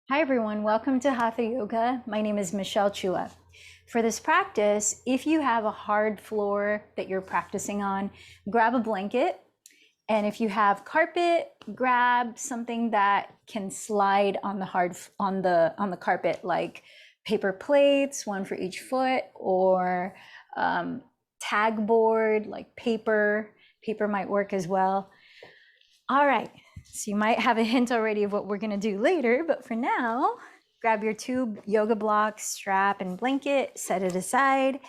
Hi everyone, welcome to Hatha Yoga. My name is Michelle Chua. For this practice, if you have a hard floor that you're practicing on, grab a blanket. And if you have carpet, grab something that can slide on the carpet, like paper plates, one for each foot, or tag board, like paper. Paper might work as well. All right, so you might have a hint already of what we're gonna do later, but for now, grab your two yoga blocks, strap and blanket, set it aside,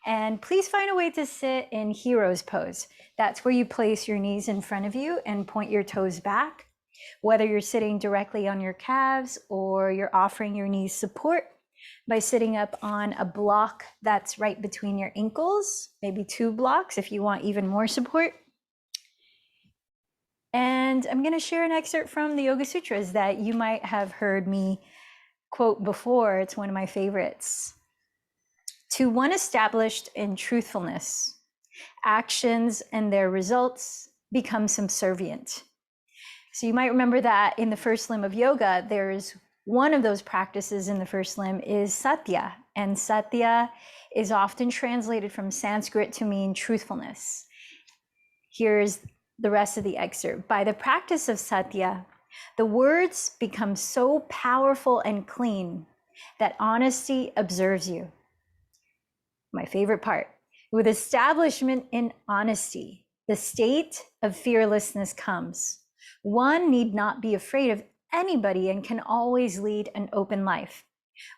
and please find a way to sit in hero's pose. That's where you place your knees in front of you and point your toes back. Whether you're sitting directly on your calves or you're offering your knees support by sitting up on a block that's right between your ankles, maybe two blocks if you want even more support. And I'm going to share an excerpt from the Yoga Sutras that you might have heard me quote before. It's one of my favorites. To one established in truthfulness, actions and their results become subservient. So you might remember that in the first limb of yoga, there's one of those practices in the first limb is satya. And satya is often translated from Sanskrit to mean truthfulness. Here's the rest of the excerpt. By the practice of satya, the words become so powerful and clean that honesty observes you. My favorite part. With establishment in honesty, the state of fearlessness comes. One need not be afraid of anybody and can always lead an open life.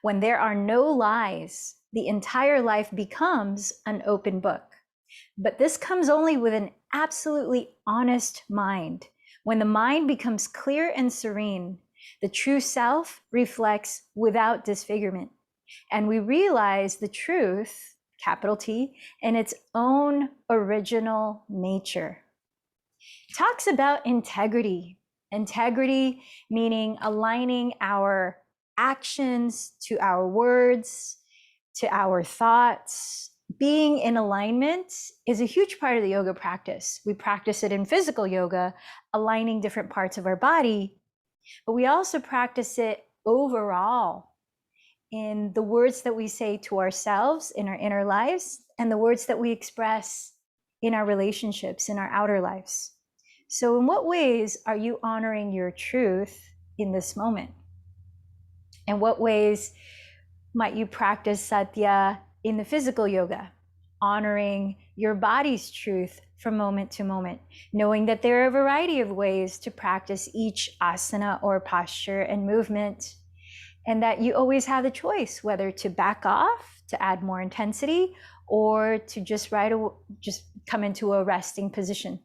When there are no lies, the entire life becomes an open book. But this comes only with an absolutely honest mind. When the mind becomes clear and serene, the true self reflects without disfigurement. And we realize the truth, capital T, in its own original nature. It talks about integrity. Integrity meaning aligning our actions to our words, to our thoughts. Being in alignment is a huge part of the yoga practice. We practice it in physical yoga, aligning different parts of our body, but we also practice it overall in the words that we say to ourselves in our inner lives and the words that we express in our relationships, in our outer lives. So in what ways are you honoring your truth in this moment? In what ways might you practice satya in the physical yoga, honoring your body's truth from moment to moment, knowing that there are a variety of ways to practice each asana or posture and movement, and that you always have the choice whether to back off, to add more intensity, or to just come into a resting position.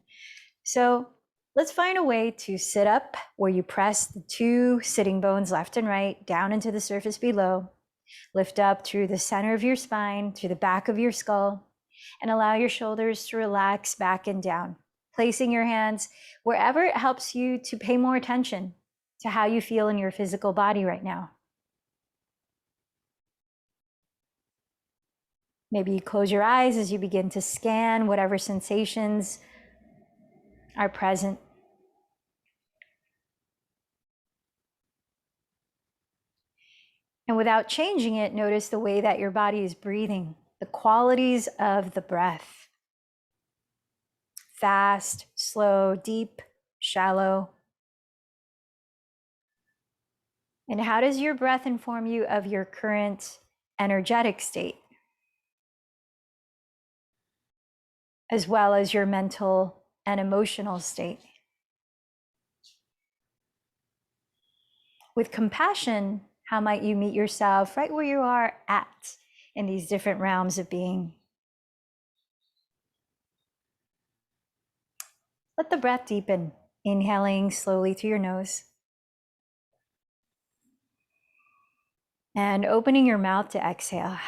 So let's find a way to sit up where you press the two sitting bones left and right down into the surface below. Lift up through the center of your spine, through the back of your skull, and allow your shoulders to relax back and down, placing your hands wherever it helps you to pay more attention to how you feel in your physical body right now. Maybe you close your eyes as you begin to scan whatever sensations are present. And without changing it, notice the way that your body is breathing, the qualities of the breath. Fast, slow, deep, shallow. And how does your breath inform you of your current energetic state, as well as your mental and emotional state? With compassion, how might you meet yourself right where you are at in these different realms of being? Let the breath deepen, inhaling slowly through your nose. And opening your mouth to exhale.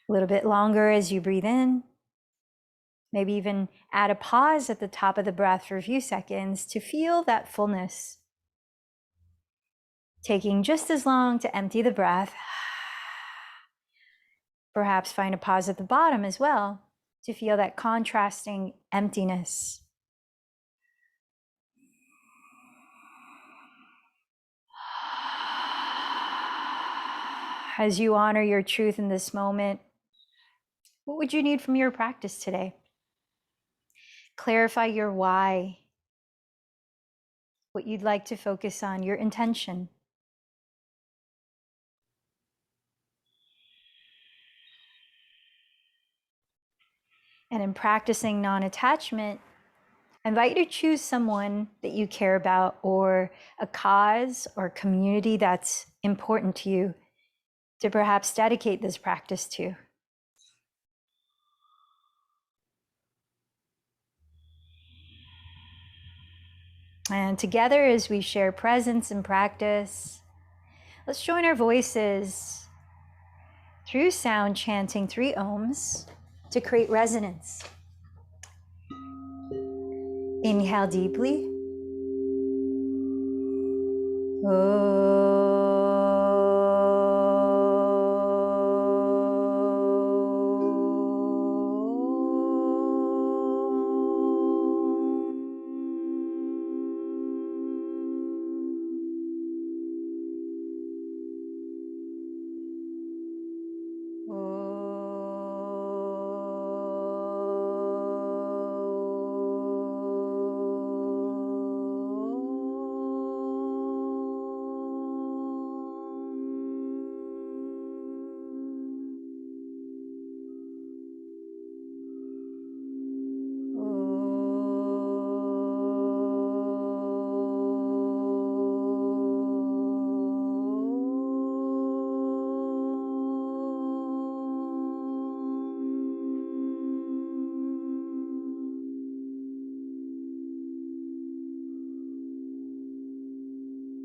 A little bit longer as you breathe in. Maybe even add a pause at the top of the breath for a few seconds to feel that fullness. Taking just as long to empty the breath. Perhaps find a pause at the bottom as well to feel that contrasting emptiness. As you honor your truth in this moment, what would you need from your practice today? Clarify your why, what you'd like to focus on, your intention. And in practicing non-attachment, I invite you to choose someone that you care about or a cause or community that's important to you to perhaps dedicate this practice to. And together, as we share presence and practice, let's join our voices through sound, chanting 3 ohms to create resonance. Inhale deeply.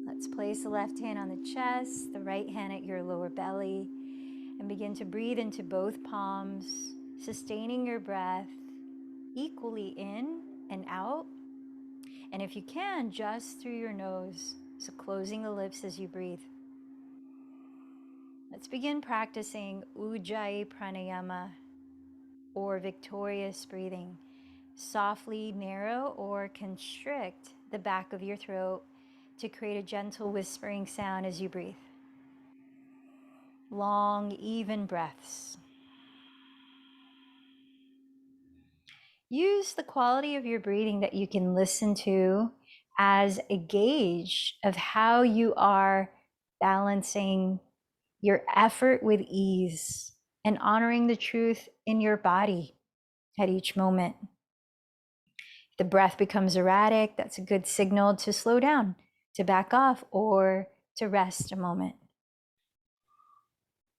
Let's place the left hand on the chest, the right hand at your lower belly, and begin to breathe into both palms, sustaining your breath equally in and out. And if you can, just through your nose, so closing the lips as you breathe. Let's begin practicing Ujjayi Pranayama, or victorious breathing. Softly narrow or constrict the back of your throat to create a gentle whispering sound as you breathe. Long, even breaths. Use the quality of your breathing that you can listen to as a gauge of how you are balancing your effort with ease and honoring the truth in your body at each moment. If the breath becomes erratic, that's a good signal to slow down, to back off, or to rest a moment.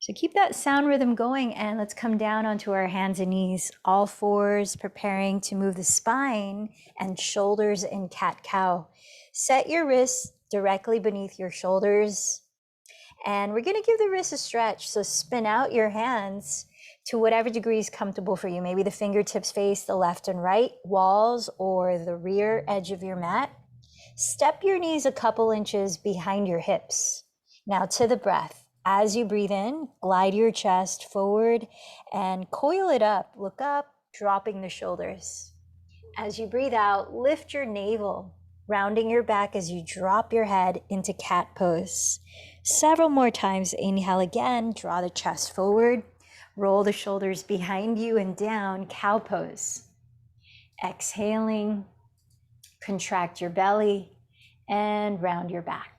So keep that sound rhythm going, and let's come down onto our hands and knees, all fours, preparing to move the spine and shoulders in cat-cow. Set your wrists directly beneath your shoulders, and we're gonna give the wrists a stretch. So spin out your hands to whatever degree is comfortable for you. Maybe the fingertips face the left and right walls or the rear edge of your mat. Step your knees a couple inches behind your hips. Now to the breath. As you breathe in, glide your chest forward and coil it up. Look up, dropping the shoulders. As you breathe out, lift your navel, rounding your back as you drop your head into cat pose. Several more times. Inhale again, draw the chest forward, roll the shoulders behind you and down, cow pose. Exhaling, contract your belly and round your back.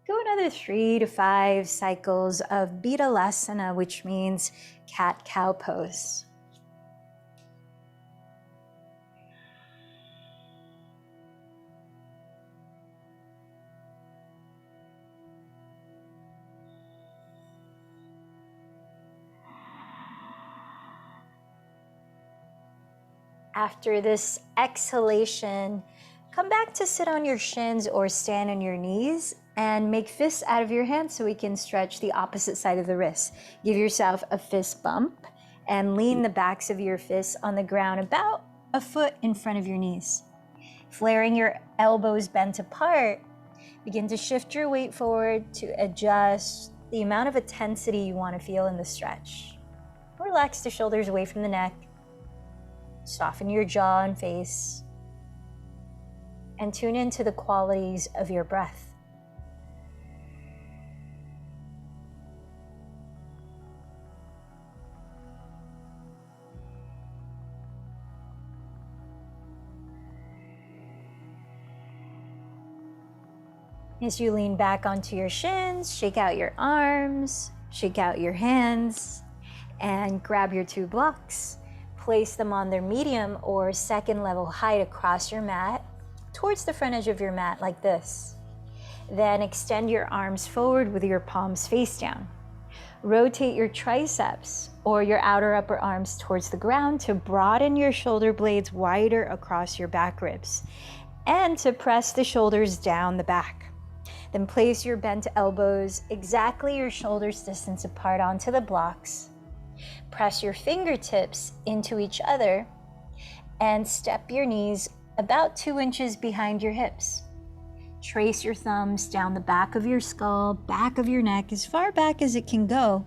Go another 3 to 5 cycles of Betalasana, which means cat-cow pose. After this exhalation, come back to sit on your shins or stand on your knees and make fists out of your hands so we can stretch the opposite side of the wrist. Give yourself a fist bump and lean the backs of your fists on the ground about a foot in front of your knees. Flaring your elbows bent apart, begin to shift your weight forward to adjust the amount of intensity you want to feel in the stretch. Relax the shoulders away from the neck. Soften your jaw and face. And tune into the qualities of your breath. As you lean back onto your shins, shake out your arms, shake out your hands, and grab your 2 blocks. Place them on their medium or second level height across your mat, towards the front edge of your mat like this. Then extend your arms forward with your palms face down. Rotate your triceps or your outer upper arms towards the ground to broaden your shoulder blades wider across your back ribs and to press the shoulders down the back. Then place your bent elbows exactly your shoulders distance apart onto the blocks. Press your fingertips into each other and step your knees about 2 inches behind your hips. Trace your thumbs down the back of your skull, back of your neck, as far back as it can go.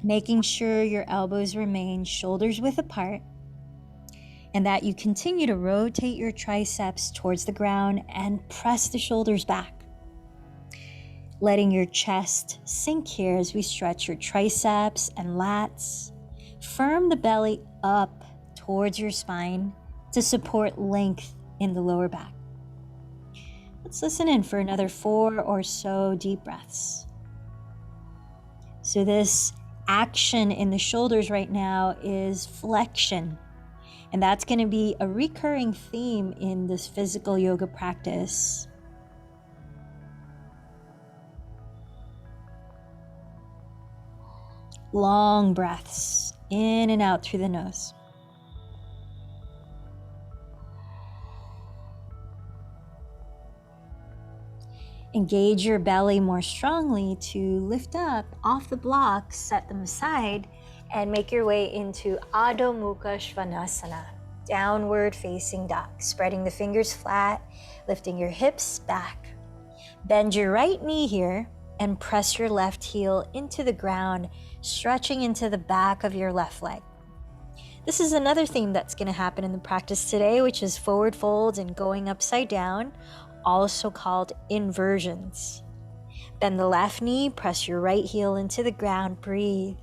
Making sure your elbows remain shoulders width apart and that you continue to rotate your triceps towards the ground and press the shoulders back. Letting your chest sink here as we stretch your triceps and lats. Firm the belly up towards your spine to support length in the lower back. Let's listen in for another 4 or so deep breaths. So this action in the shoulders right now is flexion. And that's going to be a recurring theme in this physical yoga practice. Long breaths in and out through the nose. Engage your belly more strongly to lift up off the blocks, set them aside, and make your way into Adho Mukha Svanasana, downward facing dog, spreading the fingers flat, lifting your hips back. Bend your right knee here and press your left heel into the ground, stretching into the back of your left leg. This is another theme that's going to happen in the practice today, which is forward folds and going upside down, also called inversions. Bend the left knee, press your right heel into the ground, breathe.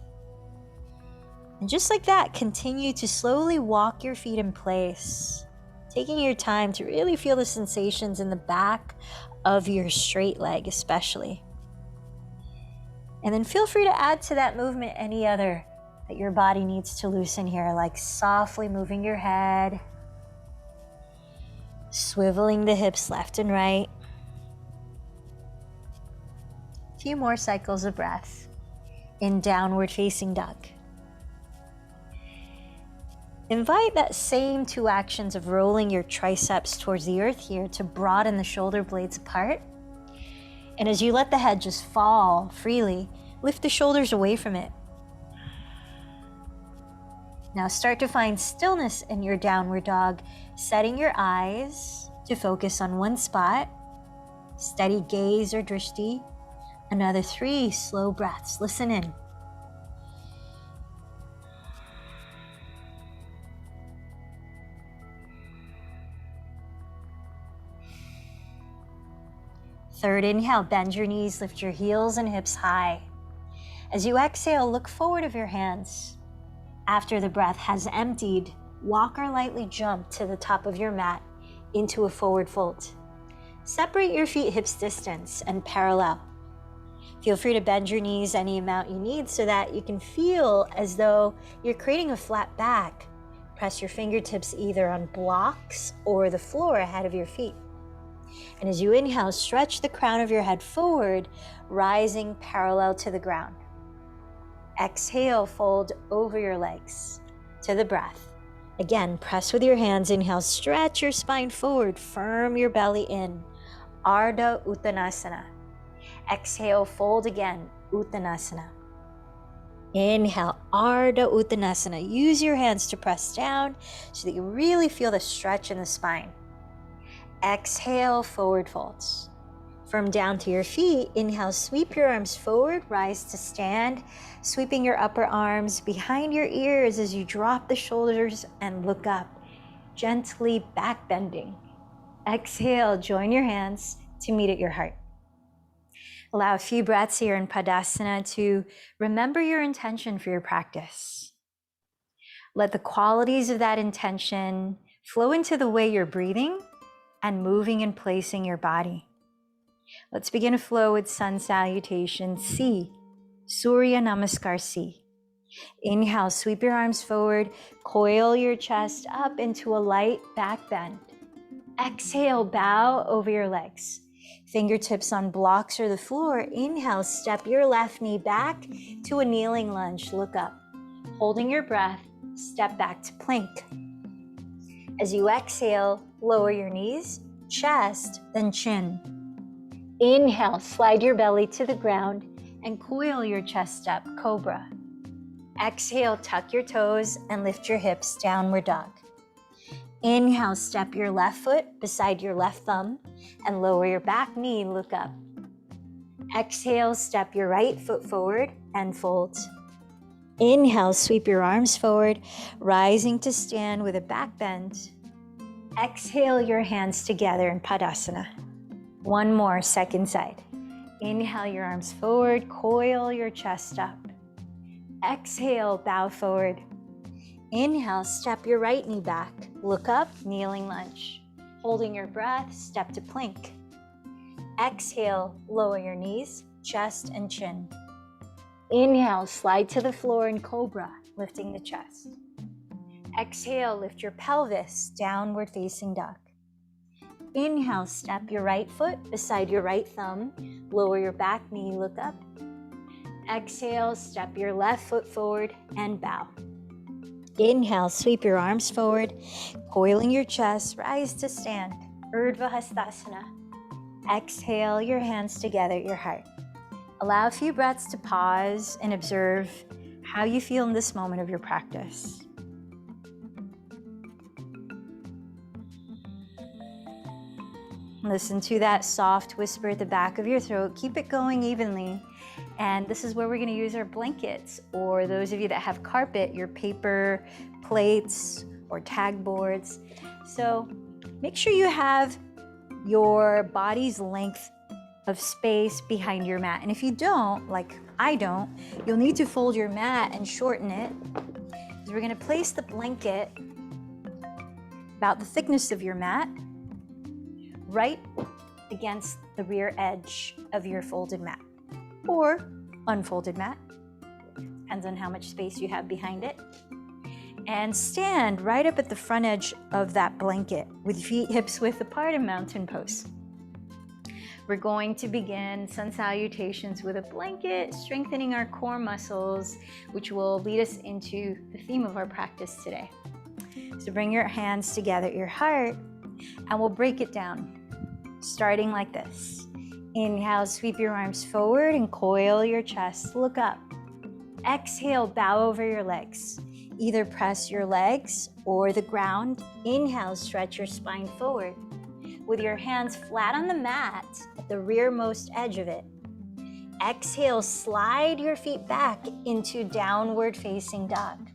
And just like that, continue to slowly walk your feet in place, taking your time to really feel the sensations in the back of your straight leg especially. And then feel free to add to that movement any other that your body needs to loosen here, like softly moving your head, swiveling the hips left and right. A few more cycles of breath in downward facing dog. Invite that same 2 actions of rolling your triceps towards the earth here to broaden the shoulder blades apart. And as you let the head just fall freely, lift the shoulders away from it. Now start to find stillness in your downward dog, setting your eyes to focus on one spot. Steady gaze or drishti. Another 3 slow breaths. Listen in. Third inhale, bend your knees, lift your heels and hips high. As you exhale, look forward of your hands. After the breath has emptied, walk or lightly jump to the top of your mat into a forward fold. Separate your feet hips distance and parallel. Feel free to bend your knees any amount you need so that you can feel as though you're creating a flat back. Press your fingertips either on blocks or the floor ahead of your feet. And as you inhale, stretch the crown of your head forward, rising parallel to the ground. Exhale, fold over your legs to the breath. Again, press with your hands. Inhale, stretch your spine forward, firm your belly in. Ardha Uttanasana. Exhale, fold again, Uttanasana. Inhale, Ardha Uttanasana. Use your hands to press down so that you really feel the stretch in the spine. Exhale, forward folds. From down to your feet, inhale, sweep your arms forward, rise to stand, sweeping your upper arms behind your ears as you drop the shoulders and look up, gently back bending. Exhale, join your hands to meet at your heart. Allow a few breaths here in Padasana to remember your intention for your practice. Let the qualities of that intention flow into the way you're breathing and moving and placing your body. Let's begin a flow with sun salutation C, Surya Namaskar C. Inhale, sweep your arms forward, coil your chest up into a light back bend. Exhale, bow over your legs. Fingertips on blocks or the floor. Inhale, step your left knee back to a kneeling lunge. Look up. Holding your breath, step back to plank. As you exhale, lower your knees, chest, then chin. Inhale, slide your belly to the ground and coil your chest up, cobra. Exhale, tuck your toes and lift your hips, downward dog. Inhale, step your left foot beside your left thumb and lower your back knee, look up. Exhale, step your right foot forward and fold. Inhale, sweep your arms forward, rising to stand with a back bend. Exhale, your hands together in Padasana. One more, second side. Inhale your arms forward, coil your chest up. Exhale, bow forward. Inhale, step your right knee back. Look up, kneeling lunge. Holding your breath, step to plank. Exhale, lower your knees, chest and chin. Inhale, slide to the floor in cobra, lifting the chest. Exhale, lift your pelvis, downward facing dog. Inhale, step your right foot beside your right thumb, lower your back knee, look up. Exhale, step your left foot forward and bow. Inhale, sweep your arms forward, coiling your chest, rise to stand, Urdhva Hastasana. Exhale, your hands together at your heart. Allow a few breaths to pause and observe how you feel in this moment of your practice. Listen to that soft whisper at the back of your throat. Keep it going evenly. And this is where we're going to use our blankets, or those of you that have carpet, your paper plates or tag boards. So make sure you have your body's length of space behind your mat. And if you don't, like I don't, you'll need to fold your mat and shorten it. So we're going to place the blanket about the thickness of your mat right against the rear edge of your folded mat or unfolded mat. Depends on how much space you have behind it. And stand right up at the front edge of that blanket with feet hips width apart in mountain pose. We're going to begin sun salutations with a blanket, strengthening our core muscles, which will lead us into the theme of our practice today. So bring your hands together at your heart, and we'll break it down, starting like this. Inhale, sweep your arms forward and coil your chest, look up. Exhale, bow over your legs. Either press your legs or the ground. Inhale, stretch your spine forward. With your hands flat on the mat at the rearmost edge of it. Exhale, slide your feet back into downward facing dog.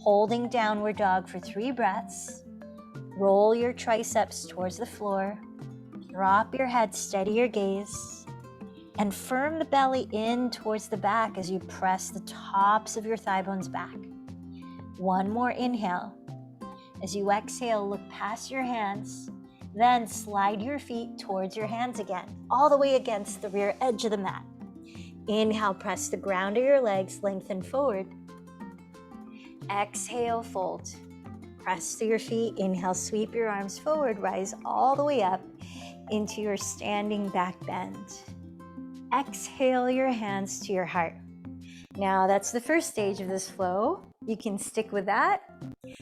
Holding downward dog for 3 breaths. Roll your triceps towards the floor. Drop your head, steady your gaze. And firm the belly in towards the back as you press the tops of your thigh bones back. One more inhale. As you exhale, look past your hands. Then slide your feet towards your hands again, all the way against the rear edge of the mat. Inhale, press the ground of your legs, lengthen forward. Exhale, fold. Press to your feet. Inhale, sweep your arms forward, rise all the way up into your standing back bend. Exhale your hands to your heart. Now that's the first stage of this flow. You can stick with that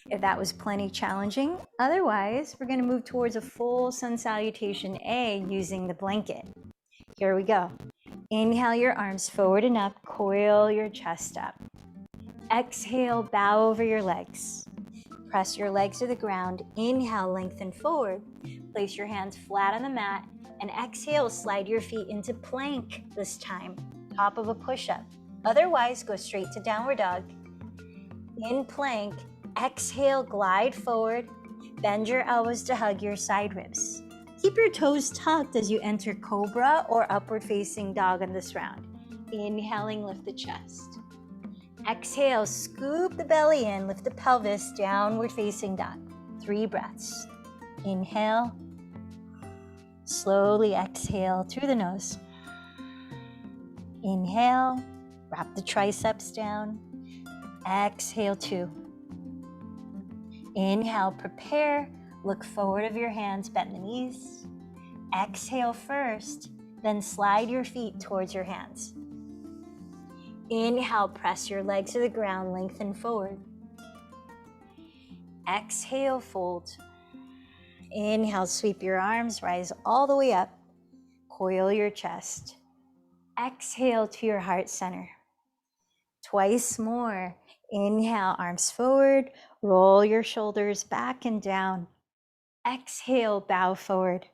if that was plenty challenging. Otherwise, we're going to move towards a full sun salutation A using the blanket. Here we go. Inhale your arms forward and up, coil your chest up. Exhale, bow over your legs. Press your legs to the ground. Inhale, lengthen forward. Place your hands flat on the mat. And exhale, slide your feet into plank this time, top of a push-up. Otherwise, go straight to downward dog. In plank, exhale, glide forward. Bend your elbows to hug your side ribs. Keep your toes tucked as you enter cobra or upward facing dog on this round. Inhaling, lift the chest. Exhale, scoop the belly in, lift the pelvis, downward facing dog. 3 breaths. Inhale, Slowly exhale through the nose. Inhale, wrap the triceps down. Exhale, 2. Inhale, prepare. Look forward of your hands, bend the knees. Exhale first, then slide your feet towards your hands. Inhale, press your legs to the ground, lengthen forward. Exhale, fold. Inhale, sweep your arms, rise all the way up. Coil your chest. Exhale to your heart center. Twice more. Inhale, arms forward, roll your shoulders back and down. Exhale, bow forward.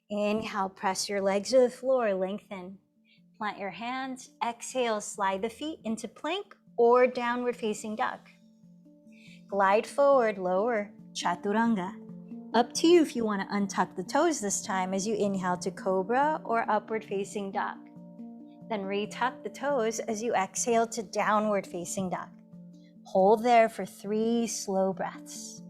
Inhale, press your legs to the floor, lengthen. Plant your hands. Exhale, slide the feet into plank or downward facing dog. Glide forward, lower, chaturanga. Up to you if you want to untuck the toes this time as you inhale to cobra or upward facing dog. Then retuck the toes as you exhale to downward facing dog. Hold there for 3 slow breaths.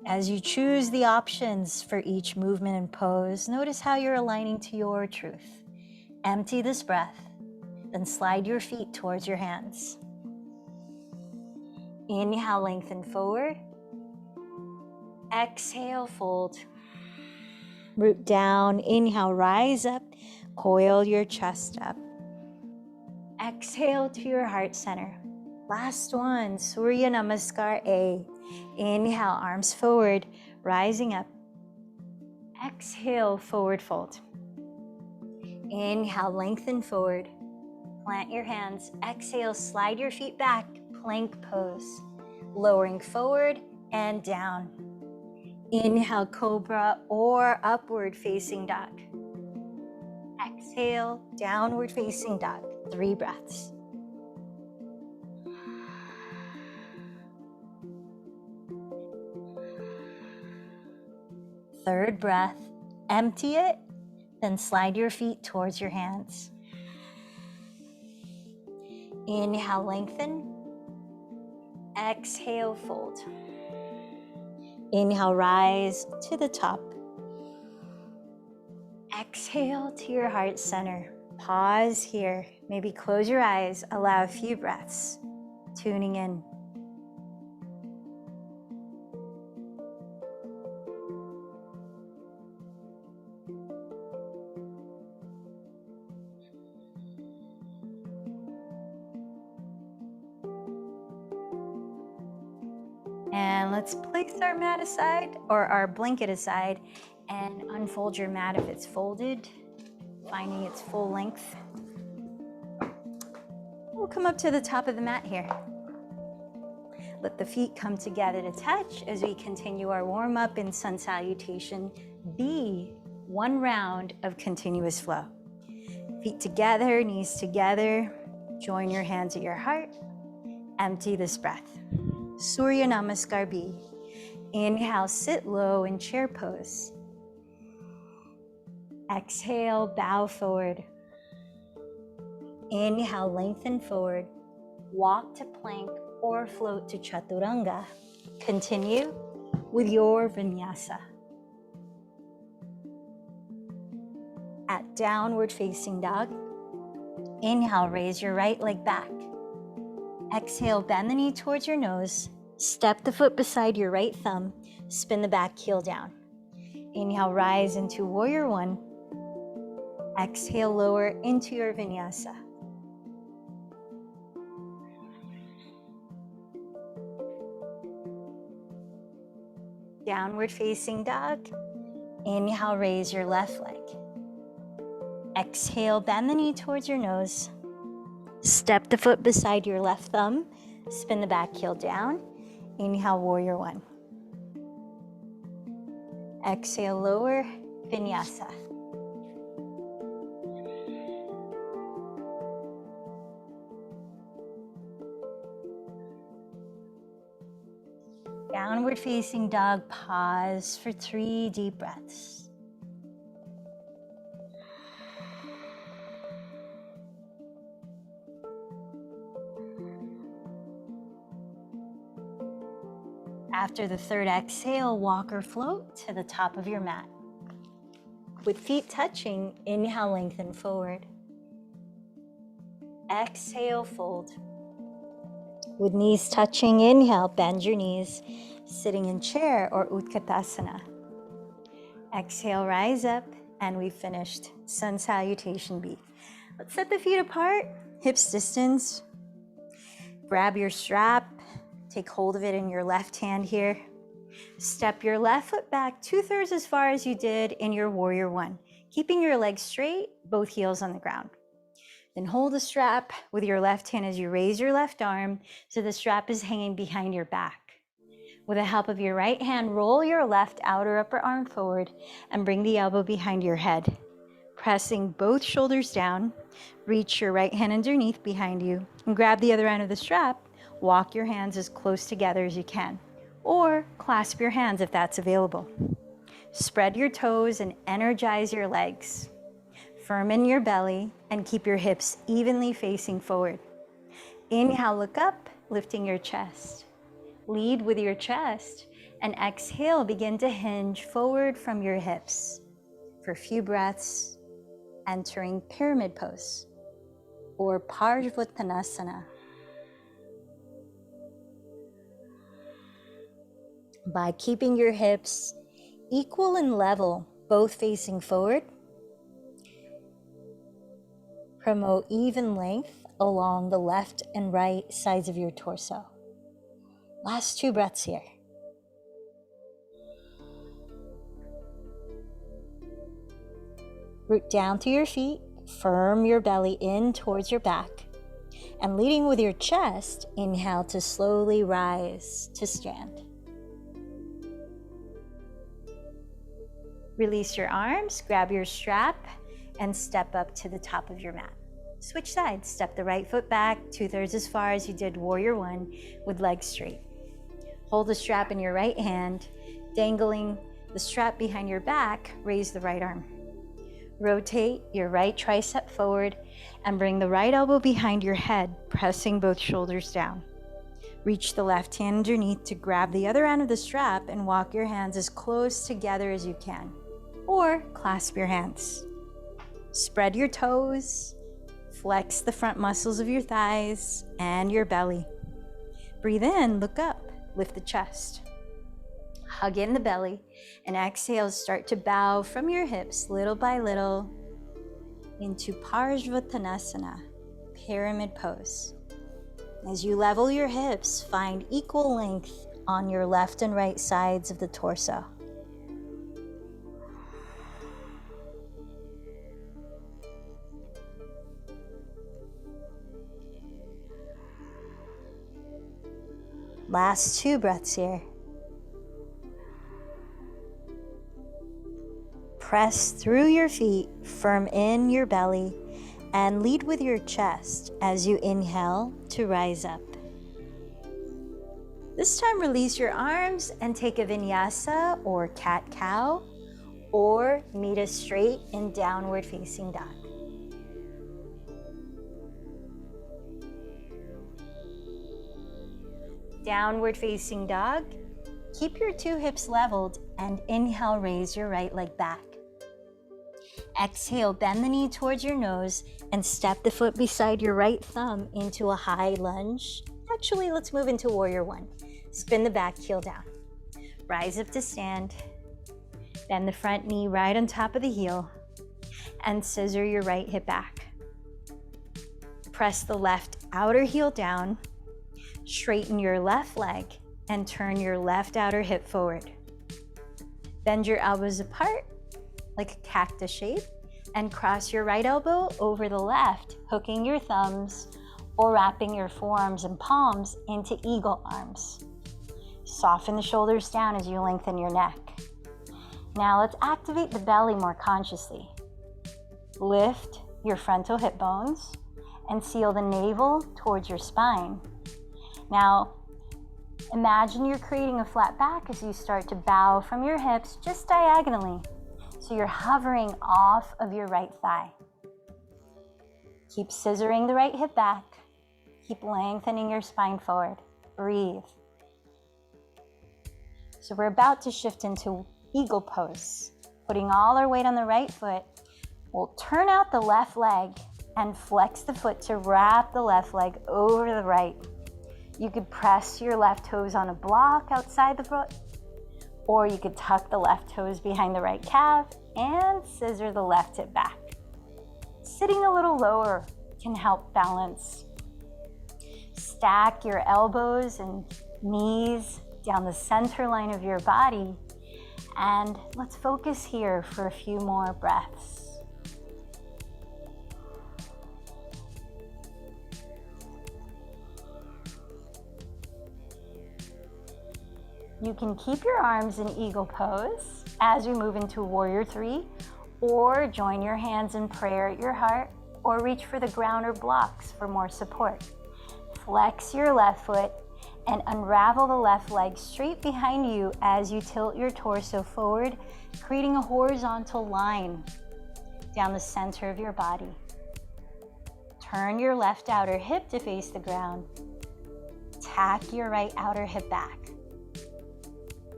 As you choose the options for each movement and pose, notice how you're aligning to your truth. Empty this breath, then slide your feet towards your hands. Inhale, lengthen forward. Exhale, fold. Root down. Inhale, rise up. Coil your chest up. Exhale to your heart center. Last one, Surya Namaskar A. Inhale, arms forward, rising up. Exhale, forward fold. Inhale, lengthen forward. Plant your hands. Exhale, slide your feet back, plank pose. Lowering forward and down. Inhale, cobra or upward facing dog. Exhale, downward facing dog. 3 breaths. Third breath, empty it, then slide your feet towards your hands. Inhale, lengthen. Exhale, fold. Inhale, rise to the top. Exhale to your heart center. Pause here. Maybe close your eyes. Allow a few breaths. Tuning in. And let's place our mat aside or our blanket aside and unfold your mat if it's folded, finding its full length. We'll come up to the top of the mat here. Let the feet come together to touch as we continue our warm up in sun salutation B, 1 round of continuous flow. Feet together, knees together. Join your hands at your heart. Empty this breath. Surya Namaskar B. Inhale, sit low in chair pose. Exhale, bow forward. Inhale, lengthen forward. Walk to plank or float to chaturanga. Continue with your vinyasa. At downward facing dog, inhale, raise your right leg back. Exhale, bend the knee towards your nose. Step the foot beside your right thumb. Spin the back heel down. Inhale, rise into warrior 1. Exhale, lower into your vinyasa. Downward facing dog. Inhale, raise your left leg. Exhale, bend the knee towards your nose. Step the foot beside your left thumb. Spin the back heel down. Inhale, warrior 1. Exhale, lower, vinyasa. Downward facing dog, pause for 3 deep breaths. After the third exhale, walk or float to the top of your mat. With feet touching, inhale, lengthen forward. Exhale, fold. With knees touching, inhale, bend your knees, sitting in chair or Utkatasana. Exhale, rise up, and we finished Sun Salutation B. Let's set the feet apart, hips distance. Grab your strap, take hold of it in your left hand here. Step your left foot back 2/3 as far as you did in your Warrior One, keeping your legs straight, both heels on the ground. Then hold the strap with your left hand as you raise your left arm so the strap is hanging behind your back. With the help of your right hand, roll your left outer upper arm forward and bring the elbow behind your head. Pressing both shoulders down, reach your right hand underneath behind you and grab the other end of the strap. Walk your hands as close together as you can, or clasp your hands if that's available. Spread your toes and energize your legs. Firm in your belly and keep your hips evenly facing forward. Inhale, look up, lifting your chest. Lead with your chest, and exhale, begin to hinge forward from your hips. For a few breaths, entering pyramid pose or Parvottanasana. By keeping your hips equal and level, both facing forward, promote even length along the left and right sides of your torso. Last 2 breaths here. Root down to your feet, firm your belly in towards your back, and leading with your chest, inhale to slowly rise to stand. Release your arms, grab your strap, and step up to the top of your mat. Switch sides, step the right foot back 2/3 as far as you did Warrior One with legs straight. Hold the strap in your right hand, dangling the strap behind your back, raise the right arm. Rotate your right tricep forward and bring the right elbow behind your head, pressing both shoulders down. Reach the left hand underneath to grab the other end of the strap and walk your hands as close together as you can, or clasp your hands. Spread your toes, flex the front muscles of your thighs and your belly. Breathe in, look up, lift the chest. Hug in the belly, and exhale, start to bow from your hips little by little into Parvottanasana, pyramid pose. As you level your hips, find equal length on your left and right sides of the torso. Last 2 breaths here. Press through your feet, firm in your belly, and lead with your chest as you inhale to rise up. This time, release your arms and take a vinyasa or cat-cow, or meet us straight in downward facing dog. Downward facing dog. Keep your 2 hips leveled and inhale, raise your right leg back. Exhale, bend the knee towards your nose and step the foot beside your right thumb into a high lunge. Actually, let's move into Warrior One. Spin the back heel down. Rise up to stand. Bend the front knee right on top of the heel and scissor your right hip back. Press the left outer heel down. Straighten your left leg and turn your left outer hip forward. Bend your elbows apart like a cactus shape and cross your right elbow over the left, hooking your thumbs or wrapping your forearms and palms into eagle arms. Soften the shoulders down as you lengthen your neck. Now let's activate the belly more consciously. Lift your frontal hip bones and seal the navel towards your spine. Now, imagine you're creating a flat back as you start to bow from your hips just diagonally. So you're hovering off of your right thigh. Keep scissoring the right hip back. Keep lengthening your spine forward. Breathe. So we're about to shift into eagle pose. Putting all our weight on the right foot, we'll turn out the left leg and flex the foot to wrap the left leg over the right. You could press your left toes on a block outside the foot, or you could tuck the left toes behind the right calf and scissor the left hip back. Sitting a little lower can help balance. Stack your elbows and knees down the center line of your body, and let's focus here for a few more breaths. You can keep your arms in eagle pose as we move into warrior three, or join your hands in prayer at your heart, or reach for the ground or blocks for more support. Flex your left foot and unravel the left leg straight behind you as you tilt your torso forward, creating a horizontal line down the center of your body. Turn your left outer hip to face the ground. Tack your right outer hip back.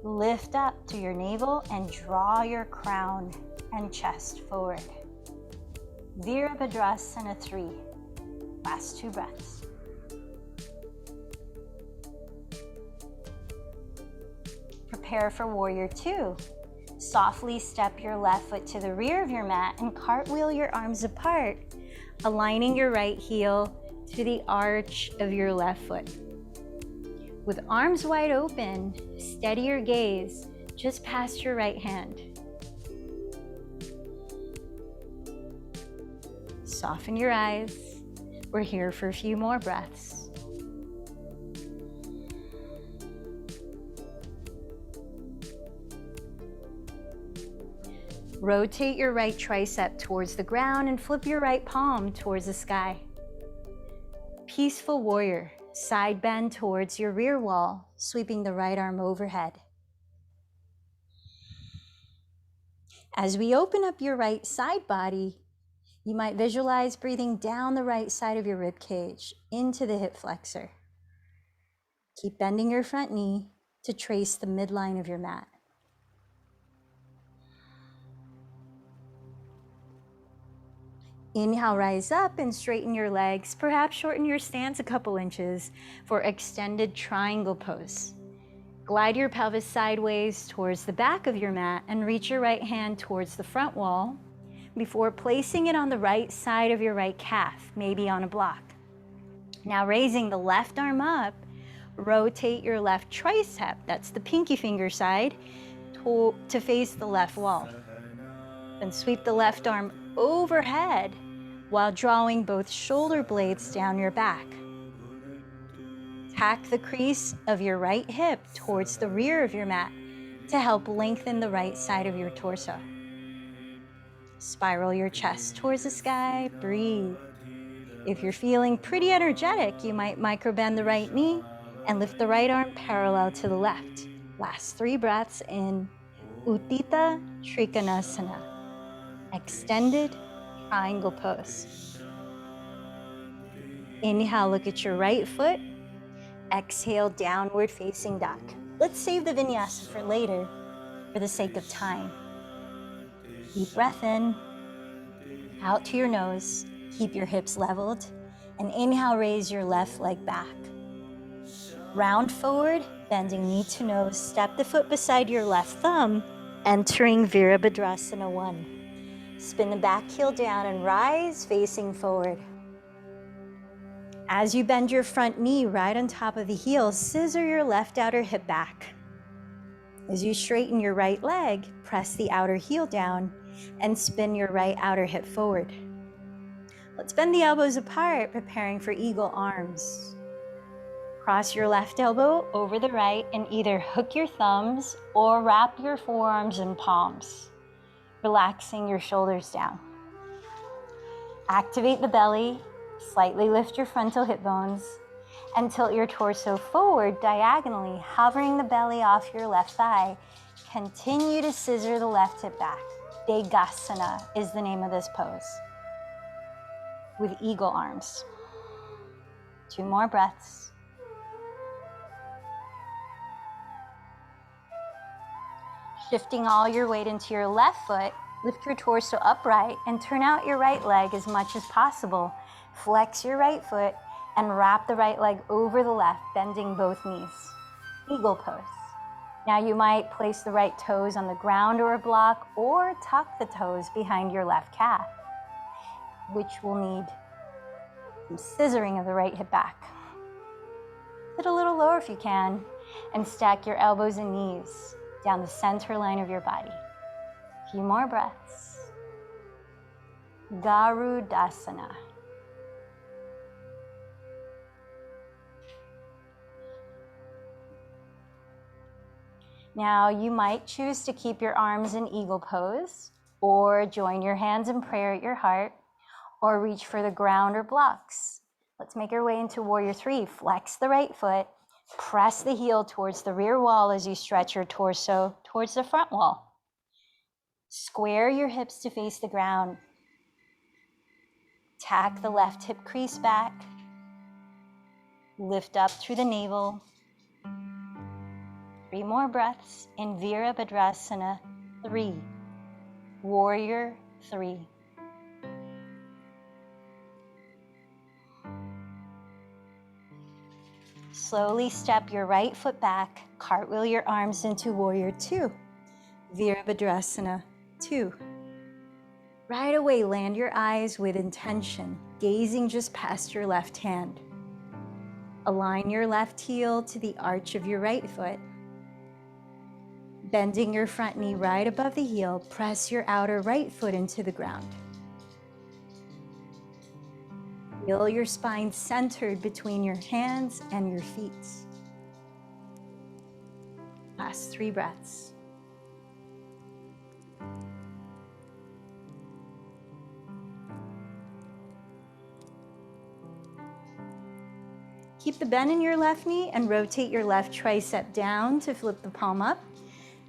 Lift up to your navel and draw your crown and chest forward. Virabhadrasana 3. Last 2 breaths. Prepare for warrior 2. Softly step your left foot to the rear of your mat and cartwheel your arms apart, aligning your right heel to the arch of your left foot. With arms wide open, steady your gaze just past your right hand. Soften your eyes. We're here for a few more breaths. Rotate your right tricep towards the ground and flip your right palm towards the sky. Peaceful warrior. Side bend towards your rear wall, sweeping the right arm overhead. As we open up your right side body, you might visualize breathing down the right side of your rib cage into the hip flexor. Keep bending your front knee to trace the midline of your mat. Inhale, rise up and straighten your legs. Perhaps shorten your stance a couple inches for extended triangle pose. Glide your pelvis sideways towards the back of your mat and reach your right hand towards the front wall before placing it on the right side of your right calf, maybe on a block. Now raising the left arm up, rotate your left tricep, that's the pinky finger side, to face the left wall. Then sweep the left arm overhead while drawing both shoulder blades down your back. Tack the crease of your right hip towards the rear of your mat to help lengthen the right side of your torso. Spiral your chest towards the sky, breathe. If you're feeling pretty energetic, you might microbend the right knee and lift the right arm parallel to the left. Last 3 breaths in Utthita Trikonasana, extended triangle pose. Inhale, look at your right foot. Exhale, downward facing dog. Let's save the vinyasa for later for the sake of time. Deep breath in, out to your nose. Keep your hips leveled. And inhale, raise your left leg back. Round forward, bending knee to nose. Step the foot beside your left thumb, entering Virabhadrasana 1. Spin the back heel down and rise facing forward. As you bend your front knee right on top of the heel, scissor your left outer hip back. As you straighten your right leg, press the outer heel down and spin your right outer hip forward. Let's bend the elbows apart, preparing for eagle arms. Cross your left elbow over the right and either hook your thumbs or wrap your forearms in palms, relaxing your shoulders down. Activate the belly, slightly lift your frontal hip bones, and tilt your torso forward diagonally, hovering the belly off your left thigh. Continue to scissor the left hip back. Degasana is the name of this pose, with eagle arms. 2 more breaths. Shifting all your weight into your left foot, lift your torso upright and turn out your right leg as much as possible. Flex your right foot and wrap the right leg over the left, bending both knees. Eagle pose. Now you might place the right toes on the ground or a block, or tuck the toes behind your left calf, which will need some scissoring of the right hip back. Sit a little lower if you can, and stack your elbows and knees down the center line of your body. A few more breaths. Garudasana. Now you might choose to keep your arms in eagle pose, or join your hands in prayer at your heart, or reach for the ground or blocks. Let's make our way into warrior three. Flex the right foot, press the heel towards the rear wall as you stretch your torso towards the front wall. Square your hips to face the ground. Tack the left hip crease back. Lift up through the navel. 3 more breaths in Virabhadrasana 3. Warrior 3. Slowly step your right foot back, cartwheel your arms into warrior 2. Virabhadrasana 2. Right away, land your eyes with intention, gazing just past your left hand. Align your left heel to the arch of your right foot. Bending your front knee right above the heel, press your outer right foot into the ground. Feel your spine centered between your hands and your feet. Last 3 breaths. Keep the bend in your left knee and rotate your left tricep down to flip the palm up.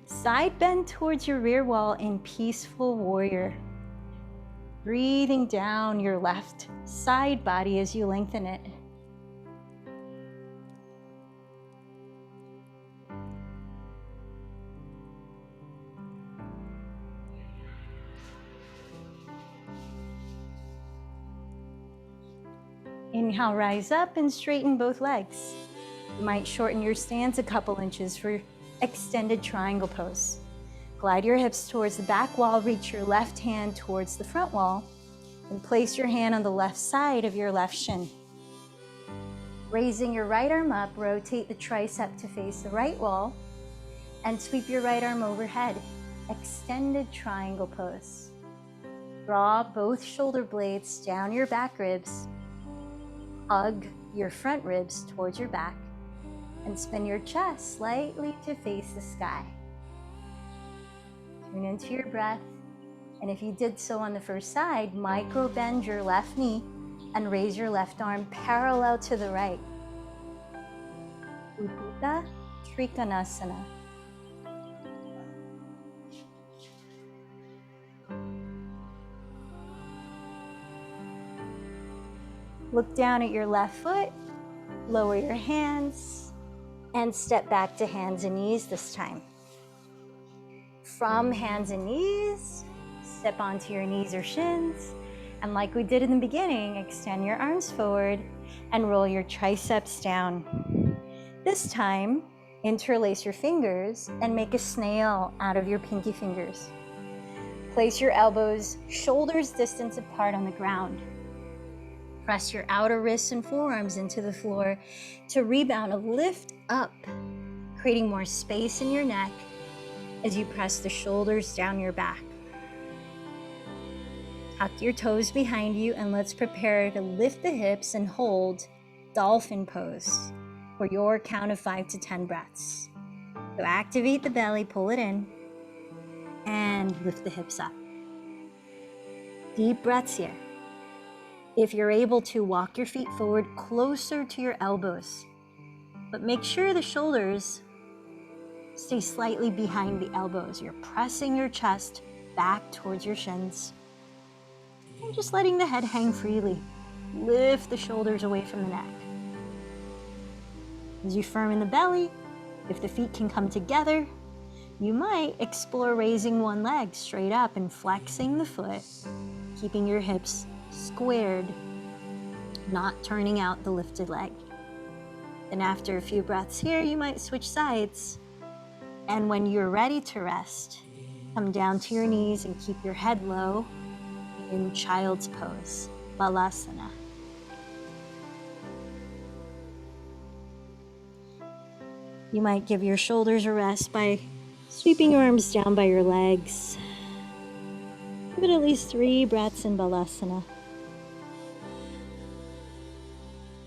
Side bend towards your rear wall in peaceful warrior. Breathing down your left side body as you lengthen it. Inhale, rise up and straighten both legs. You might shorten your stance a couple inches for extended triangle pose. Glide your hips towards the back wall, reach your left hand towards the front wall, and place your hand on the left side of your left shin. Raising your right arm up, rotate the tricep to face the right wall, and sweep your right arm overhead. Extended triangle pose. Draw both shoulder blades down your back ribs. Hug your front ribs towards your back, and spin your chest slightly to face the sky. Tune into your breath, and if you did so on the first side, micro bend your left knee and raise your left arm parallel to the right. Utthita Trikonasana. Look down at your left foot, lower your hands, and step back to hands and knees this time. From hands and knees, step onto your knees or shins, and like we did in the beginning, extend your arms forward and roll your triceps down. This time, interlace your fingers and make a snail out of your pinky fingers. Place your elbows shoulders distance apart on the ground. Press your outer wrists and forearms into the floor to rebound and lift up, creating more space in your neck as you press the shoulders down your back. Tuck your toes behind you and let's prepare to lift the hips and hold dolphin pose for your count of 5 to 10 breaths. So activate the belly, pull it in, and lift the hips up. Deep breaths here. If you're able to, walk your feet forward closer to your elbows, but make sure the shoulders stay slightly behind the elbows. You're pressing your chest back towards your shins and just letting the head hang freely. Lift the shoulders away from the neck. As you firm in the belly, if the feet can come together, You might explore raising one leg straight up and flexing the foot, keeping your hips squared, not turning out the lifted leg. Then after a few breaths here, you might switch sides. And when you're ready to rest, come down to your knees and keep your head low in child's pose, Balasana. You might give your shoulders a rest by sweeping your arms down by your legs. Give it at least 3 breaths in Balasana.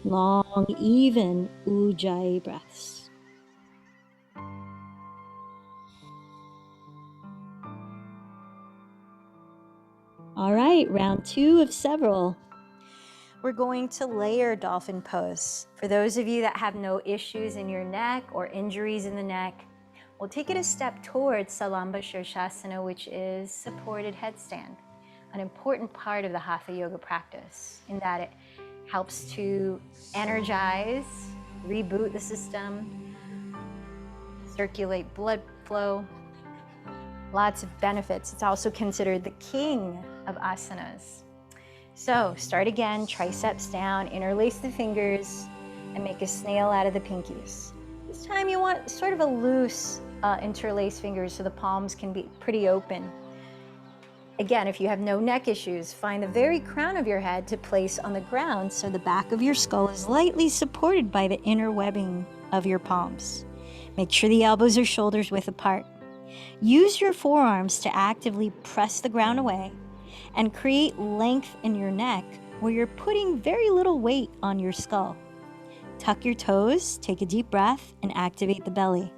Long, even Ujjayi breaths. All right, round 2 of several. We're going to layer dolphin pose. For those of you that have no issues in your neck or injuries in the neck, we'll take it a step towards salamba sirsasana, which is supported headstand, an important part of the Hatha Yoga practice in that it helps to energize, reboot the system, circulate blood flow, lots of benefits. It's also considered the king of asanas. So start again, triceps down, interlace the fingers, and make a snail out of the pinkies. This time you want sort of a loose interlace fingers so the palms can be pretty open. Again, if you have no neck issues, find the very crown of your head to place on the ground so the back of your skull is lightly supported by the inner webbing of your palms. Make sure the elbows or shoulders width apart. Use your forearms to actively press the ground away and create length in your neck where you're putting very little weight on your skull. Tuck your toes, take a deep breath, and activate the belly.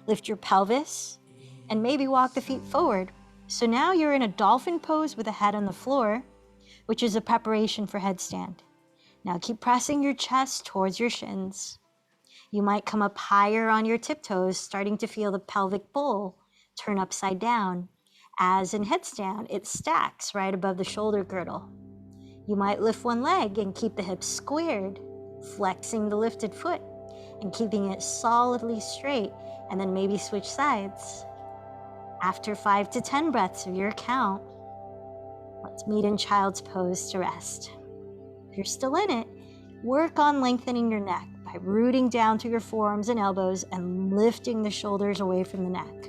Lift your pelvis and maybe walk the feet forward. So now you're in a dolphin pose with the head on the floor, which is a preparation for headstand. Now keep pressing your chest towards your shins. You might come up higher on your tiptoes, starting to feel the pelvic bowl turn upside down. As in headstand, it stacks right above the shoulder girdle. You might lift one leg and keep the hips squared, flexing the lifted foot and keeping it solidly straight, and then maybe switch sides. After 5 to 10 breaths of your count, let's meet in child's pose to rest. If you're still in it, work on lengthening your neck by rooting down through your forearms and elbows and lifting the shoulders away from the neck.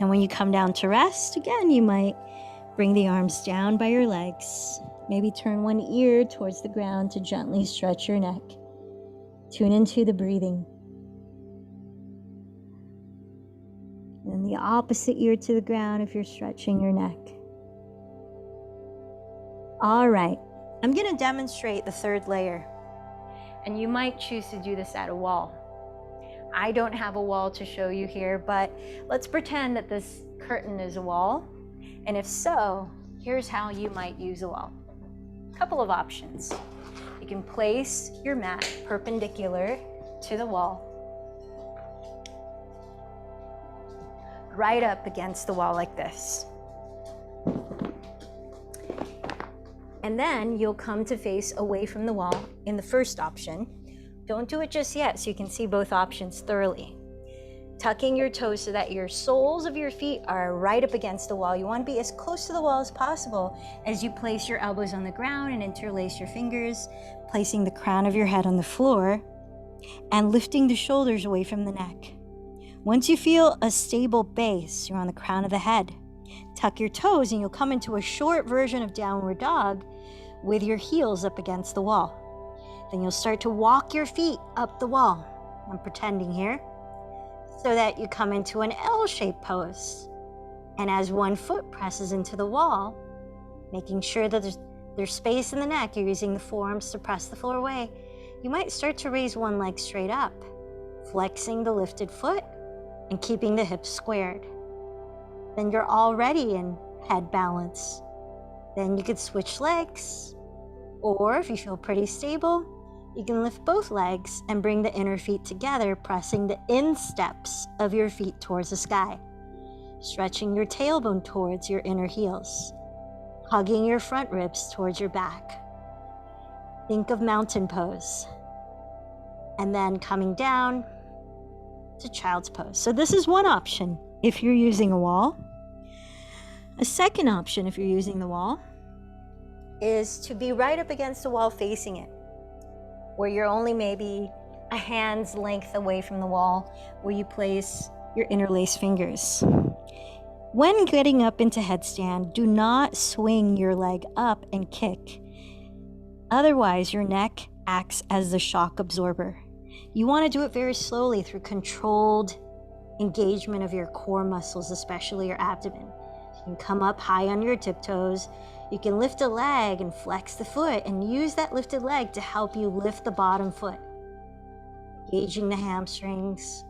And when you come down to rest, again, you might bring the arms down by your legs. Maybe turn one ear towards the ground to gently stretch your neck. Tune into the breathing. And the opposite ear to the ground if you're stretching your neck. All right, I'm going to demonstrate the third layer. And you might choose to do this at a wall. I don't have a wall to show you here, but let's pretend that this curtain is a wall. And if so, here's how you might use a wall. A couple of options. You can place your mat perpendicular to the wall, right up against the wall like this. And then you'll come to face away from the wall in the first option. Don't do it just yet so you can see both options thoroughly. Tucking your toes so that your soles of your feet are right up against the wall. You want to be as close to the wall as possible as you place your elbows on the ground and interlace your fingers, placing the crown of your head on the floor and lifting the shoulders away from the neck. Once you feel a stable base, you're on the crown of the head. Tuck your toes and you'll come into a short version of downward dog with your heels up against the wall. Then you'll start to walk your feet up the wall. I'm pretending here. So that you come into an L-shaped pose. And as one foot presses into the wall, making sure that there's space in the neck, you're using the forearms to press the floor away, you might start to raise one leg straight up, flexing the lifted foot and keeping the hips squared. Then you're already in head balance. Then you could switch legs, or if you feel pretty stable, you can lift both legs and bring the inner feet together, pressing the insteps of your feet towards the sky, stretching your tailbone towards your inner heels, hugging your front ribs towards your back. Think of mountain pose. And then coming down, to child's pose. So this is one option if you're using a wall. A second option if you're using the wall is to be right up against the wall facing it, where you're only maybe a hand's length away from the wall, where you place your interlaced fingers. When getting up into headstand, do not swing your leg up and kick. Otherwise, your neck acts as the shock absorber. You want to do it very slowly through controlled engagement of your core muscles, especially your abdomen. You can come up high on your tiptoes. You can lift a leg and flex the foot and use that lifted leg to help you lift the bottom foot, engaging the hamstrings.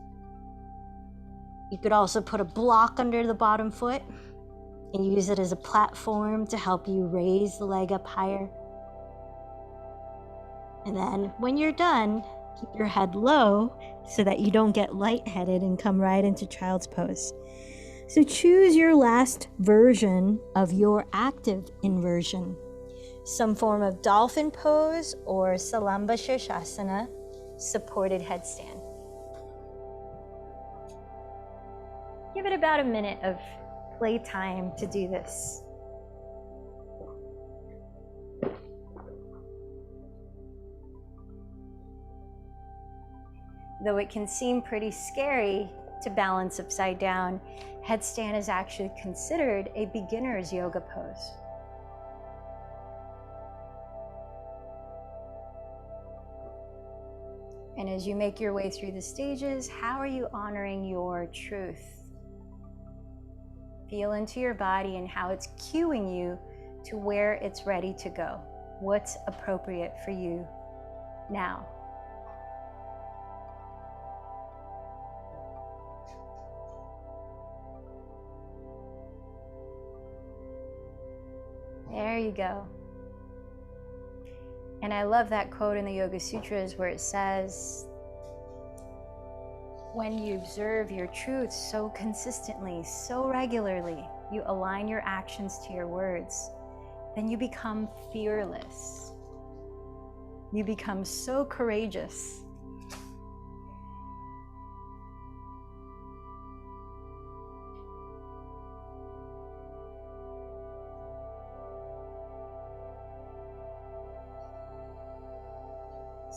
You could also put a block under the bottom foot and use it as a platform to help you raise the leg up higher. And then when you're done, keep your head low so that you don't get lightheaded and come right into child's pose. So choose your last version of your active inversion. Some form of dolphin pose or salamba sirsasana, supported headstand. Give it about a minute of playtime to do this. Though it can seem pretty scary to balance upside down, headstand is actually considered a beginner's yoga pose. And as you make your way through the stages, how are you honoring your truth? Feel into your body and how it's cueing you to where it's ready to go. What's appropriate for you now? There you go. And I love that quote in the Yoga Sutras where it says, when you observe your truth so consistently, so regularly, you align your actions to your words, then you become fearless. You become so courageous.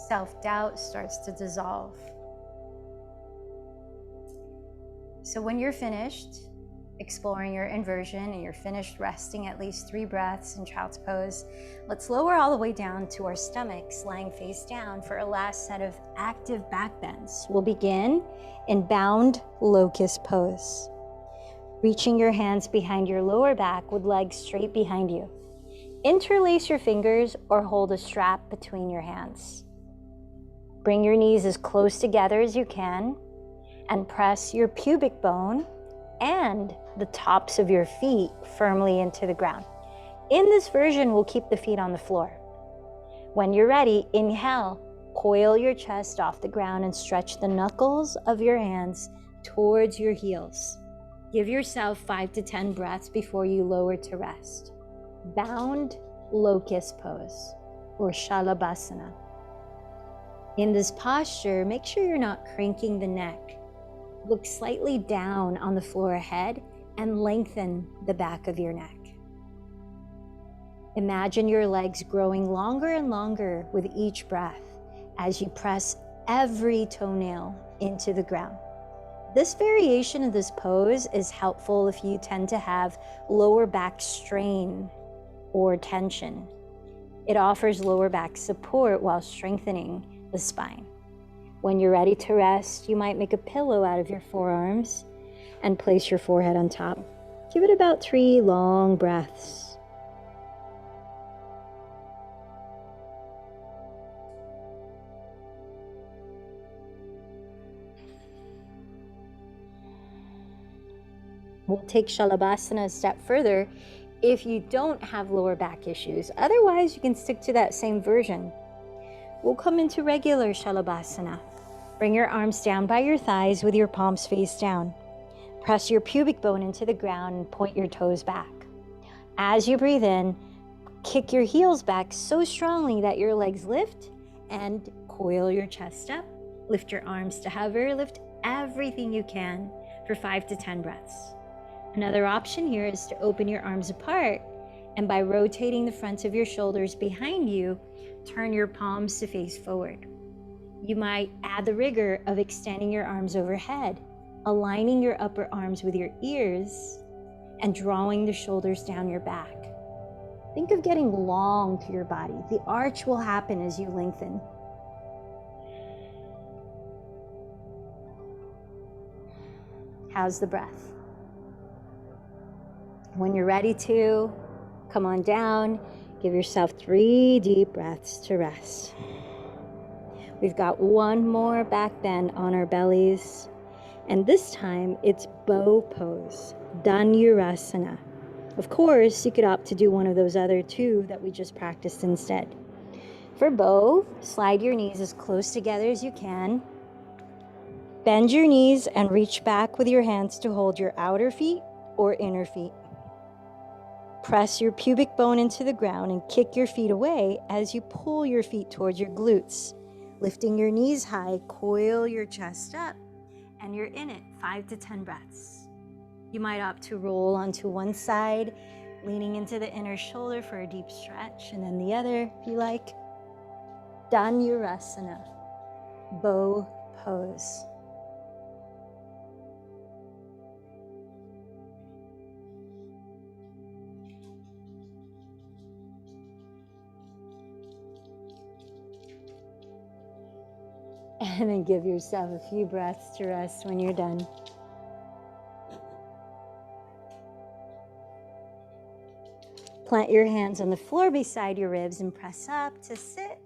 Self-doubt starts to dissolve. So when you're finished exploring your inversion and you're finished resting at least 3 breaths in child's pose, let's lower all the way down to our stomachs, lying face down for a last set of active back bends. We'll begin in bound locust pose. Reaching your hands behind your lower back with legs straight behind you. Interlace your fingers or hold a strap between your hands. Bring your knees as close together as you can and press your pubic bone and the tops of your feet firmly into the ground. In this version, we'll keep the feet on the floor. When you're ready, inhale, coil your chest off the ground and stretch the knuckles of your hands towards your heels. Give yourself 5 to 10 breaths before you lower to rest. Bound locust pose or shalabhasana. In this posture, make sure you're not cranking the neck. Look slightly down on the floor ahead and lengthen the back of your neck. Imagine your legs growing longer and longer with each breath as you press every toenail into the ground. This variation of this pose is helpful if you tend to have lower back strain or tension. It offers lower back support while strengthening the spine. When you're ready to rest, you might make a pillow out of your forearms and place your forehead on top. Give it about 3 long breaths. We'll take Shalabhasana a step further if you don't have lower back issues. Otherwise, you can stick to that same version. We'll come into regular Shalabhasana. Bring your arms down by your thighs with your palms face down. Press your pubic bone into the ground and point your toes back. As you breathe in, kick your heels back so strongly that your legs lift and coil your chest up. Lift your arms to hover, lift everything you can for 5 to 10 breaths. Another option here is to open your arms apart, and by rotating the fronts of your shoulders behind you, turn your palms to face forward. You might add the rigor of extending your arms overhead, aligning your upper arms with your ears, and drawing the shoulders down your back. Think of getting long to your body. The arch will happen as you lengthen. How's the breath? When you're ready to, come on down. Give yourself 3 deep breaths to rest. We've got one more back bend on our bellies. And this time it's bow pose, Dhanurasana. Of course, you could opt to do one of those other 2 that we just practiced instead. For bow, slide your knees as close together as you can. Bend your knees and reach back with your hands to hold your outer feet or inner feet. Press your pubic bone into the ground and kick your feet away as you pull your feet towards your glutes. Lifting your knees high, coil your chest up, and you're in it, 5 to 10 breaths. You might opt to roll onto one side, leaning into the inner shoulder for a deep stretch, and then the other, if you like. Dhanurasana, bow pose. And then give yourself a few breaths to rest when you're done. Plant your hands on the floor beside your ribs and press up to sit.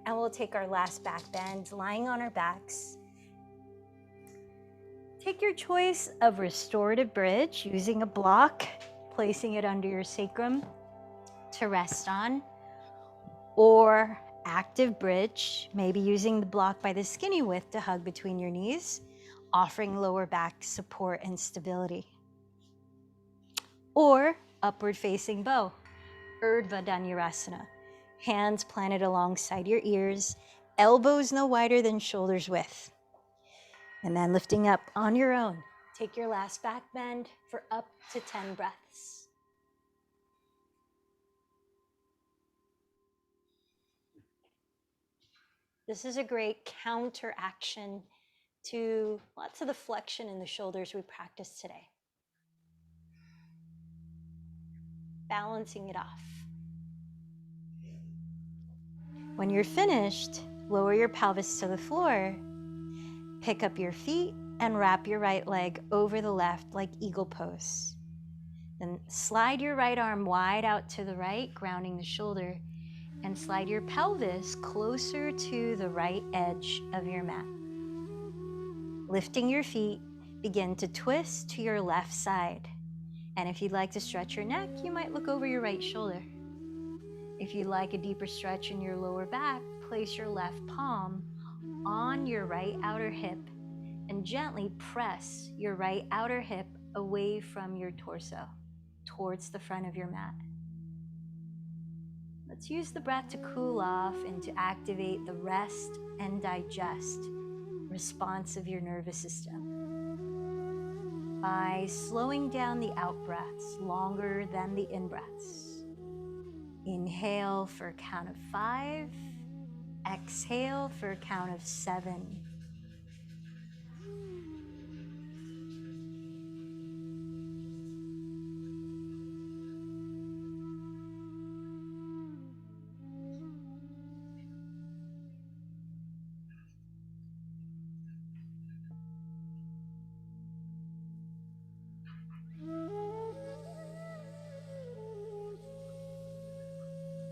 And we'll take our last back bend, lying on our backs. Take your choice of restorative bridge, using a block, placing it under your sacrum to rest on, or active bridge, maybe using the block by the skinny width to hug between your knees, offering lower back support and stability. Or upward facing bow, Urdhva Dhanurasana, hands planted alongside your ears, elbows no wider than shoulders width. And then lifting up on your own, take your last back bend for up to 10 breaths. This is a great counteraction to lots of the flexion in the shoulders we practiced today. Balancing it off. When you're finished, lower your pelvis to the floor, pick up your feet and wrap your right leg over the left like eagle pose. Then slide your right arm wide out to the right, grounding the shoulder, and slide your pelvis closer to the right edge of your mat. Lifting your feet, begin to twist to your left side. And if you'd like to stretch your neck, you might look over your right shoulder. If you'd like a deeper stretch in your lower back, place your left palm on your right outer hip and gently press your right outer hip away from your torso, towards the front of your mat. Let's use the breath to cool off and to activate the rest and digest response of your nervous system by slowing down the out breaths longer than the in breaths. Inhale for a count of 5. Exhale for a count of 7.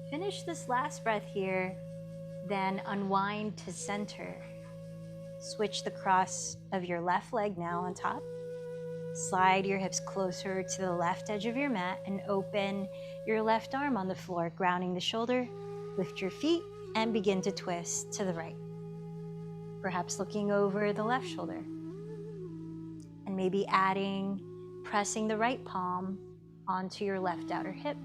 Finish this last breath here, then unwind to center. Switch the cross of your left leg now on top. Slide your hips closer to the left edge of your mat and open your left arm on the floor, grounding the shoulder. Lift your feet and begin to twist to the right. Perhaps looking over the left shoulder. And maybe pressing the right palm onto your left outer hip.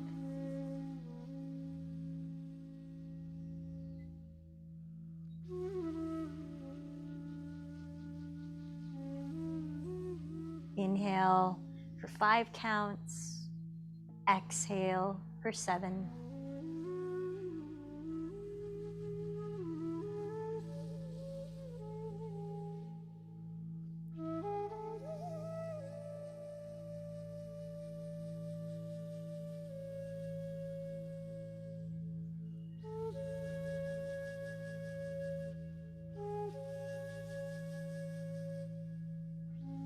Inhale for 5 counts. Exhale for 7.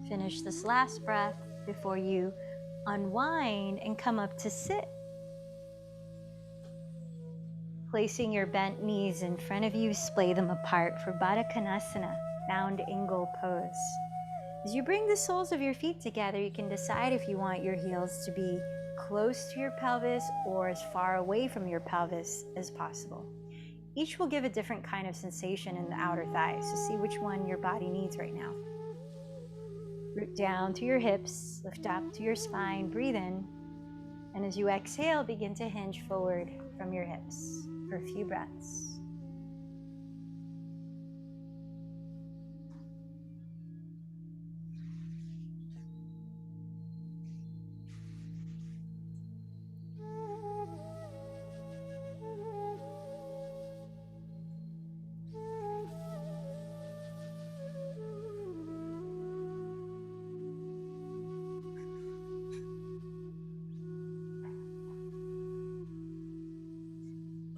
Finish this last breath before you unwind and come up to sit. Placing your bent knees in front of you, splay them apart for Baddha Konasana, bound angle pose. As you bring the soles of your feet together, you can decide if you want your heels to be close to your pelvis or as far away from your pelvis as possible. Each will give a different kind of sensation in the outer thighs, so see which one your body needs right now. Root down to your hips, lift up to your spine, breathe in, and as you exhale, begin to hinge forward from your hips for a few breaths.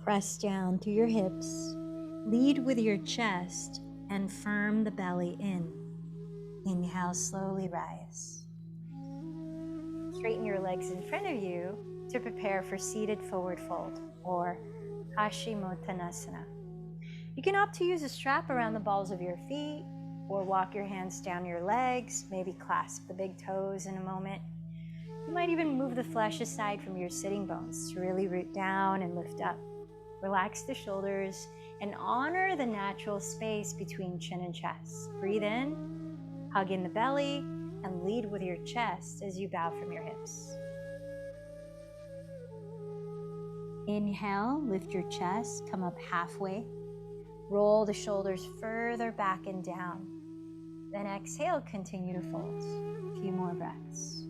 Press down to your hips, lead with your chest, and firm the belly in. Inhale, slowly rise. Straighten your legs in front of you to prepare for seated forward fold, or Paschimottanasana. You can opt to use a strap around the balls of your feet, or walk your hands down your legs, maybe clasp the big toes in a moment. You might even move the flesh aside from your sitting bones to really root down and lift up. Relax the shoulders and honor the natural space between chin and chest. Breathe in, hug in the belly, and lead with your chest as you bow from your hips. Inhale, lift your chest, come up halfway. Roll the shoulders further back and down. Then exhale, continue to fold. A few more breaths.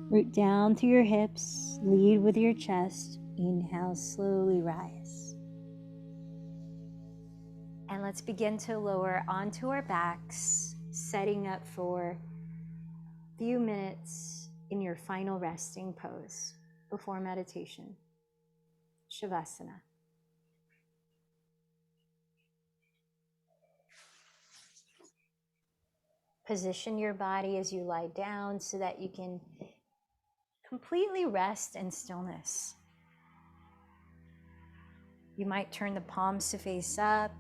Root down to your hips, lead with your chest. Inhale, slowly rise. And let's begin to lower onto our backs, setting up for a few minutes in your final resting pose before meditation. Shavasana. Position your body as you lie down so that you can completely rest in stillness. You might turn the palms to face up.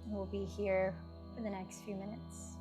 We'll be here for the next few minutes.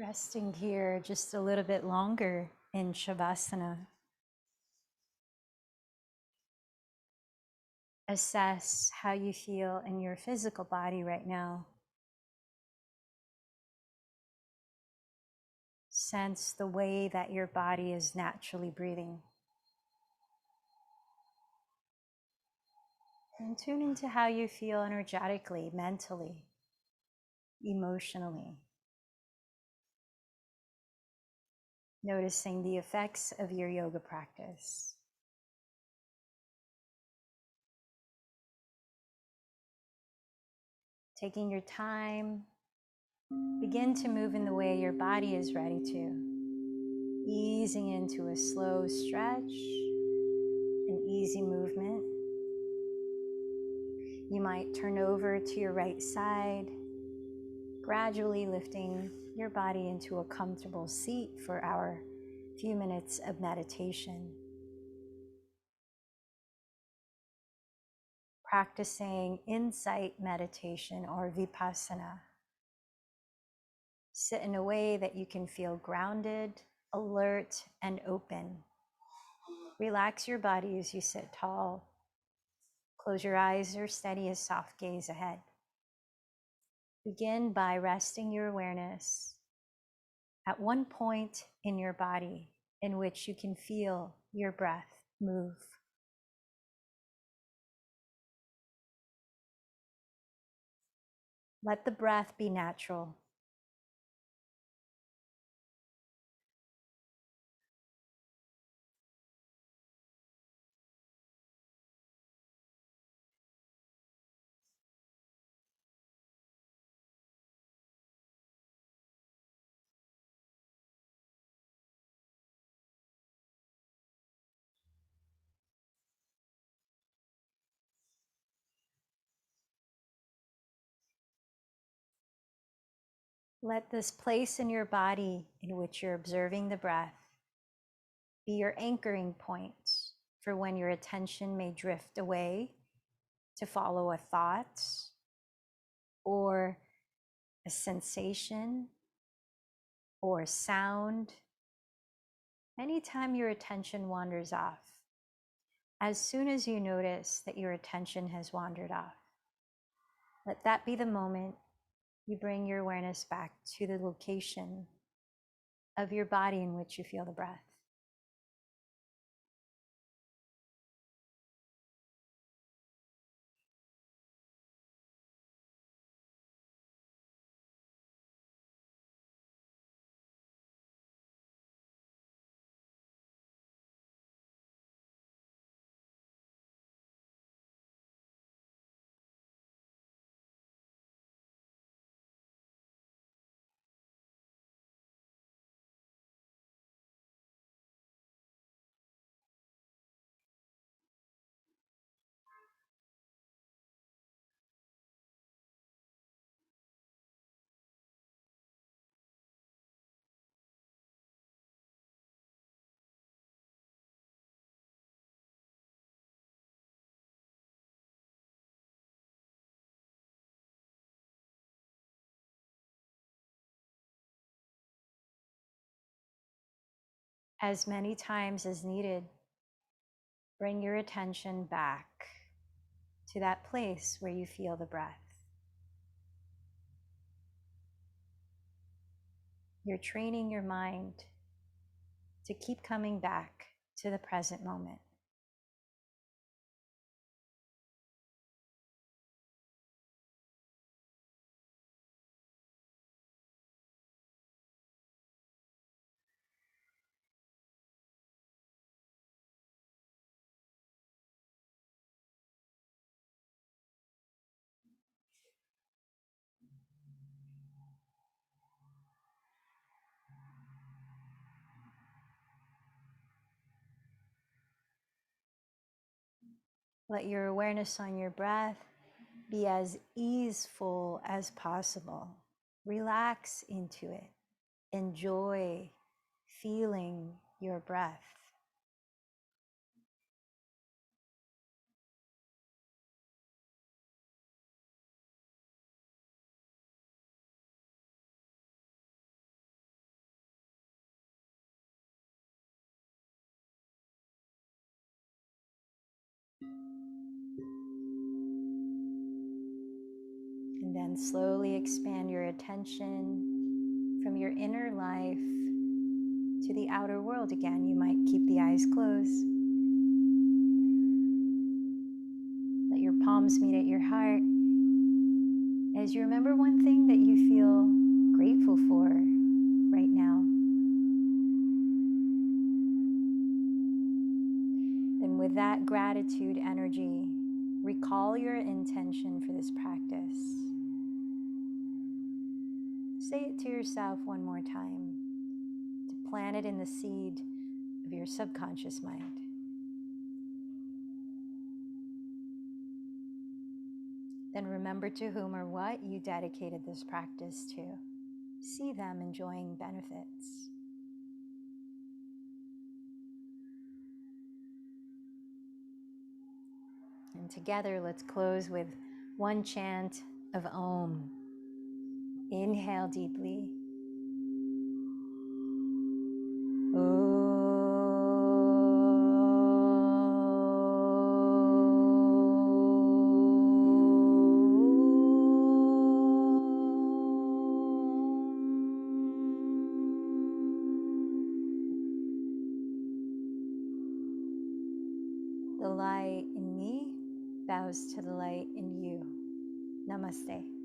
Resting here just a little bit longer in Shavasana. Assess how you feel in your physical body right now. Sense the way that your body is naturally breathing. And tune into how you feel energetically, mentally, emotionally. Noticing the effects of your yoga practice. Taking your time, begin to move in the way your body is ready to. Easing into a slow stretch, an easy movement. You might turn over to your right side, gradually lifting your body into a comfortable seat for our few minutes of meditation. Practicing insight meditation or vipassana. Sit in a way that you can feel grounded, alert, and open. Relax your body as you sit tall. Close your eyes or steady a soft gaze ahead. Begin by resting your awareness at one point in your body in which you can feel your breath move. Let the breath be natural. Let this place in your body in which you're observing the breath be your anchoring point for when your attention may drift away to follow a thought or a sensation or a sound. Anytime your attention wanders off, as soon as you notice that your attention has wandered off, let that be the moment you bring your awareness back to the location of your body in which you feel the breath. As many times as needed, bring your attention back to that place where you feel the breath. You're training your mind to keep coming back to the present moment. Let your awareness on your breath be as easeful as possible. Relax into it. Enjoy feeling your breath. And then slowly expand your attention from your inner life to the outer world again. You might keep the eyes closed. Let your palms meet at your heart as you remember one thing that you feel grateful for right now. And with that gratitude energy, recall your intention for this practice. Say it to yourself one more time to plant it in the seed of your subconscious mind. Then remember to whom or what you dedicated this practice to. See them enjoying benefits. And together, let's close with one chant of Om. Inhale deeply. Om. The light in me bows to the light in you. Namaste.